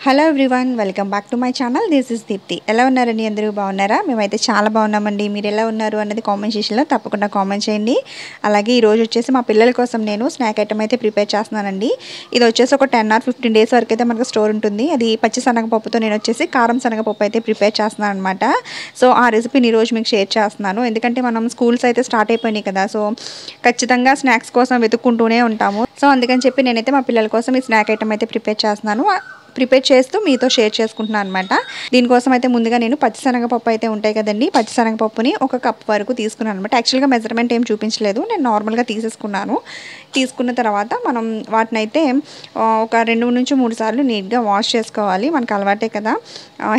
Hello everyone, welcome back to my channel. This is Deepti. ఎలా ఉన్నారండి? అందరూ బాగున్నారా? మేమైతే చాలా బాగున్నామండి. మీరు ఎలా ఉన్నారు అన్నది కామెంట్ సెక్షన్లో తప్పకుండా కామెంట్ చేయండి. అలాగే ఈరోజు వచ్చేసి మా పిల్లల కోసం నేను స్నాక్ ఐటమ్ అయితే ప్రిపేర్ చేస్తున్నానండి. ఇది వచ్చేసి ఒక 10 or 15 days వరకు అయితే మనకు స్టోర్ ఉంటుంది. అది పచ్చి శనగపప్పుతో నేను వచ్చేసి కారం శనగపప్పు అయితే ప్రిపేర్ చేస్తున్నాను అనమాట. సో ఆ రెసిపీని ఈరోజు మీకు షేర్ చేస్తున్నాను. ఎందుకంటే మనం స్కూల్స్ అయితే స్టార్ట్ అయిపోయినాయి కదా, సో ఖచ్చితంగా స్నాక్స్ కోసం వెతుక్కుంటూనే ఉంటాము. సో అందుకని చెప్పి నేనైతే మా పిల్లల కోసం ఈ స్నాక్ ఐటమ్ అయితే ప్రిపేర్ చేస్తున్నాను. ప్రిపేర్ చేస్తూ మీతో షేర్ చేసుకుంటున్నాను అనమాట. దీనికోసం అయితే ముందుగా నేను పచ్చిశనగపప్పు అయితే ఉంటాయి కదండి, పచ్చిశనగపప్పుని 1 కప్ వరకు తీసుకున్నాను అనమాట. యాక్చువల్గా మెజర్మెంట్ ఏం చూపించలేదు, నేను నార్మల్గా తీసేసుకున్నాను. తీసుకున్న తర్వాత మనం వాటిని అయితే ఒక 2 నుంచి 3 సార్లు నీట్గా వాష్ చేసుకోవాలి. మనకు అలవాటే కదా,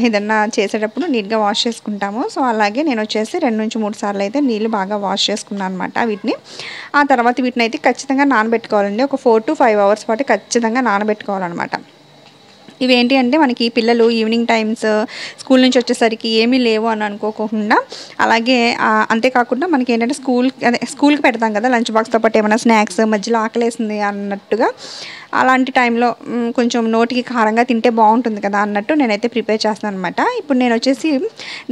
ఏదన్నా చేసేటప్పుడు నీట్గా వాష్ చేసుకుంటాము. సో అలాగే నేను వచ్చేసి 2 నుంచి 3 సార్లు అయితే నీళ్ళు బాగా వాష్ చేసుకున్నాను అనమాట వీటిని. ఆ తర్వాత వీటిని అయితే ఖచ్చితంగా నానబెట్టుకోవాలండి. ఒక 4 to 5 hours పాటు ఖచ్చితంగా నానబెట్టుకోవాలన్నమాట. ఇవేంటి అంటే మనకి పిల్లలు ఈవినింగ్ టైమ్స్ స్కూల్ నుంచి వచ్చేసరికి ఏమీ లేవు అని అనుకోకుండా, అలాగే అంతేకాకుండా మనకి ఏంటంటే స్కూల్కి పెడతాం కదా, లంచ్ బాక్స్తో పాటు ఏమైనా స్నాక్స్ మధ్యలో ఆకలేస్తుంది అన్నట్టుగా, అలాంటి టైంలో కొంచెం నోటికి కారంగా తింటే బాగుంటుంది కదా అన్నట్టు నేనైతే ప్రిపేర్ చేస్తాను అనమాట. ఇప్పుడు నేను వచ్చేసి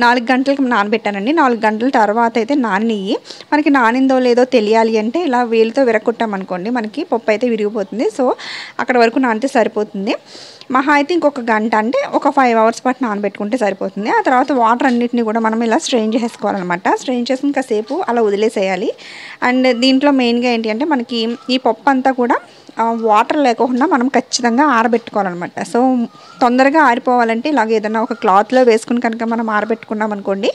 4 గంటలకు నానబెట్టానండి. 4 గంటల తర్వాత అయితే నానినయ్యి. మనకి నానిందో లేదో తెలియాలి అంటే ఇలా వేలుతో విరగొట్టామనుకోండి, మనకి పప్పు అయితే విరిగిపోతుంది. సో అక్కడ వరకు నానితే సరిపోతుంది. మహా అయితే ఇంకొక గంట, అంటే ఒక 5 hours పాటు నానబెట్టుకుంటే సరిపోతుంది. ఆ తర్వాత వాటర్ అన్నిటిని కూడా మనం ఇలా స్ట్రెయిన్ చేసుకోవాలన్నమాట. స్ట్రెయిన్ చేసి కాసేపు అలా వదిలేసేయాలి. అండ్ దీంట్లో మెయిన్గా ఏంటి అంటే మనకి ఈ పప్పు అంతా కూడా వాటర్ లేకుండా మనం ఖచ్చితంగా ఆరబెట్టుకోవాలన్నమాట. సో తొందరగా ఆరిపోవాలంటే ఇలాగ ఏదైనా ఒక క్లాత్లో వేసుకుని కనుక మనం ఆరబెట్టుకున్నాం అనుకోండి,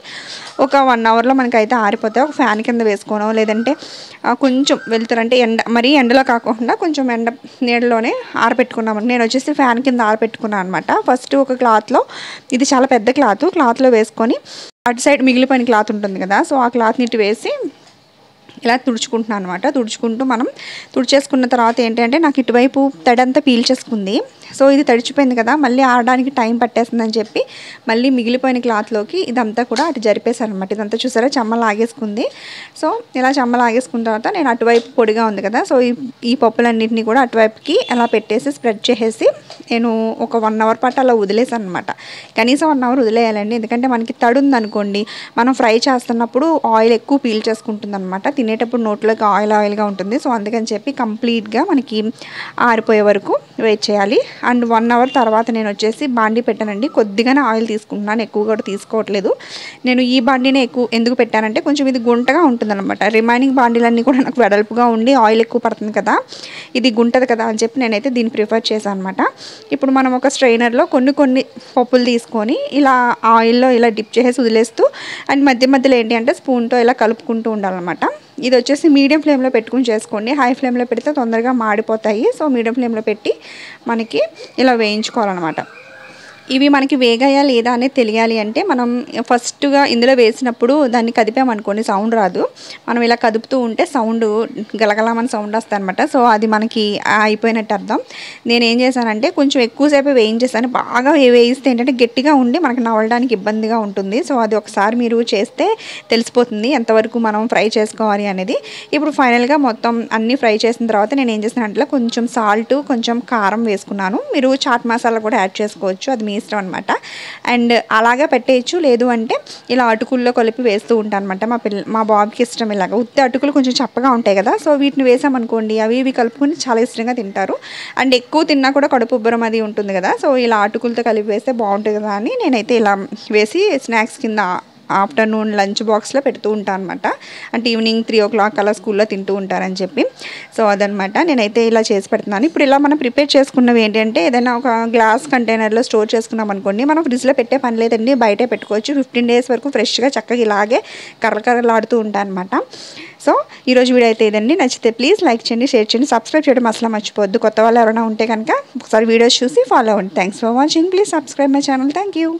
ఒక 1 hourలో మనకైతే ఆరిపోతాయి. ఒక ఫ్యాన్ కింద వేసుకోనో, లేదంటే కొంచెం వెళ్తారంటే మరీ ఎండలో కాకుండా కొంచెం నీడలోనే ఆరబెట్టుకున్నాం. నేను వచ్చేసి ఫ్యాన్ కింద ఆరబెట్టుకున్నాను అనమాట. ఫస్ట్ ఒక క్లాత్లో, ఇది చాలా పెద్ద క్లాత్లో వేసుకొని అటు సైడ్ మిగిలిపోయిన క్లాత్ ఉంటుంది కదా, సో ఆ క్లాత్ని ఇటు వేసి ఇలా తుడుచుకుంటున్నాను అనమాట. మనం తుడిచేసుకున్న తర్వాత ఏంటంటే నాకు ఇటువైపు తడంతా పీల్చేసుకుంది. సో ఇది తడిచిపోయింది కదా, మళ్ళీ ఆడడానికి టైం పట్టేస్తుందని చెప్పి మళ్ళీ మిగిలిపోయిన క్లాత్లోకి ఇదంతా కూడా అటు జరిపేశాను అనమాట. ఇదంతా చూసారా, చెమ్మ లాగేసుకుంది. సో ఇలా చెమ్మ లాగేసుకున్న తర్వాత నేను అటువైపు పొడిగా ఉంది కదా, సో ఈ పప్పులన్నింటినీ కూడా అటువైపుకి అలా పెట్టేసి స్ప్రెడ్ చేసేసి నేను ఒక 1 hour పాటు అలా వదిలేసాను అనమాట. కనీసం 1 hour వదిలేయాలండి. ఎందుకంటే మనకి తడి ఉందనుకోండి, మనం ఫ్రై చేస్తున్నప్పుడు ఆయిల్ ఎక్కువ పీల్చేసుకుంటుంది అనమాట. తినేటప్పుడు నోట్లోకి ఆయిల్గా ఉంటుంది. సో అందుకని చెప్పి కంప్లీట్గా మనకి ఆరిపోయే వరకు వెయిట్ చేయాలి. అండ్ 1 hour తర్వాత నేను వచ్చేసి బాండీ పెట్టానండి. కొద్దిగానే ఆయిల్ తీసుకుంటున్నాను, ఎక్కువ కూడా తీసుకోవట్లేదు. నేను ఈ బాండీనే ఎందుకు పెట్టానంటే కొంచెం ఇది గుంటగా ఉంటుందన్నమాట. రిమైనింగ్ బాండీలన్నీ కూడా నాకు వెడల్పుగా ఉండి ఆయిల్ ఎక్కువ పడుతుంది కదా, ఇది గుంటది కదా అని చెప్పి నేనైతే దీన్ని ప్రిఫర్ చేశాను అనమాట. ఇప్పుడు మనం ఒక స్ట్రైనర్లో కొన్ని పప్పులు తీసుకొని ఇలా ఆయిల్లో ఇలా డిప్ చేసి వదిలేస్తూ, అండ్ మధ్యలో ఏంటి అంటే స్పూన్తో ఇలా కలుపుకుంటూ ఉండాలన్నమాట. ఇది వచ్చేసి మీడియం ఫ్లేమ్లో పెట్టుకుని చేసుకోండి. హై ఫ్లేమ్లో పెడితే తొందరగా మాడిపోతాయి. సో మీడియం ఫ్లేమ్లో పెట్టి మనకి ఇలా వేయించుకోవాలన్నమాట. ఇవి మనకి వేగాయా లేదా అనేది తెలియాలి అంటే మనం ఫస్ట్గా ఇందులో వేసినప్పుడు దాన్ని కదిపామనుకోండి సౌండ్ రాదు. మనం ఇలా కదుపుతూ ఉంటే సౌండ్ గలగలమని సౌండ్ వస్తుంది అనమాట. సో అది మనకి అయిపోయినట్టు అర్థం. నేను ఏం చేశానంటే కొంచెం ఎక్కువసేపు వేయించేసాను. బాగా వేయిస్తే ఏంటంటే గట్టిగా ఉండి మనకు నవలడానికి ఇబ్బందిగా ఉంటుంది. సో అది ఒకసారి మీరు చేస్తే తెలిసిపోతుంది ఎంతవరకు మనం ఫ్రై చేసుకోవాలి అనేది. ఇప్పుడు ఫైనల్గా మొత్తం అన్నీ ఫ్రై చేసిన తర్వాత నేను ఏం చేశానంటే కొంచెం సాల్ట్, కొంచెం కారం వేసుకున్నాను. మీరు చాట్ మసాలా కూడా యాడ్ చేసుకోవచ్చు, అది మీ ఇష్టం అనమాట. అండ్ అలాగే పెట్టేయచ్చు, లేదు అంటే ఇలా అటుకుల్లో కలిపి వేస్తూ ఉంటాను అనమాట. మా బాబుకి ఇష్టం ఇలాగ. ఉత్తి అటుకులు కొంచెం చప్పగా ఉంటాయి కదా, సో వీటిని వేసామనుకోండి అవి కలుపుకొని చాలా ఇష్టంగా తింటారు. అండ్ ఎక్కువ తిన్నా కూడా కడుపు ఉబ్బరం అది ఉంటుంది కదా, సో ఇలా అటుకులతో కలిపి వేస్తే బాగుంటుంది కదా అని నేనైతే ఇలా వేసి స్నాక్స్ కింద ఆఫ్టర్నూన్ లంచ్ బాక్స్లో పెడుతూ ఉంటాను అనమాట. అంటే ఈవినింగ్ 3 o'clock అలా స్కూల్లో తింటూ ఉంటారని చెప్పి. సో అదనమాట, నేనైతే ఇలా చేసి పెడుతున్నాను. ఇప్పుడు ఇలా మనం ప్రిపేర్ చేసుకున్నవి ఏంటంటే ఏదైనా ఒక గ్లాస్ కంటైనర్లో స్టోర్ చేసుకున్నాం అనుకోండి, మనం ఫ్రిడ్జ్లో పెట్టే పని లేదండి, బయటే పెట్టుకోవచ్చు. 15 days వరకు ఫ్రెష్గా చక్కగా ఇలాగే కర్రకర్రలాడుతూ ఉంటాను అనమాట. సో ఈరోజు వీడియో అయితే ఇదండి. నచ్చితే ప్లీజ్ లైక్ చేయండి, షేర్ చేయండి, సబ్స్క్రైబ్ చేయడం అసలు మర్చిపోవద్దు. కొత్త వాళ్ళు ఎవరైనా ఉంటే కనుక ఒకసారి వీడియోస్ చూసి ఫాలో అవ్వండి. Thanks for watching. Please subscribe my channel. Thank you.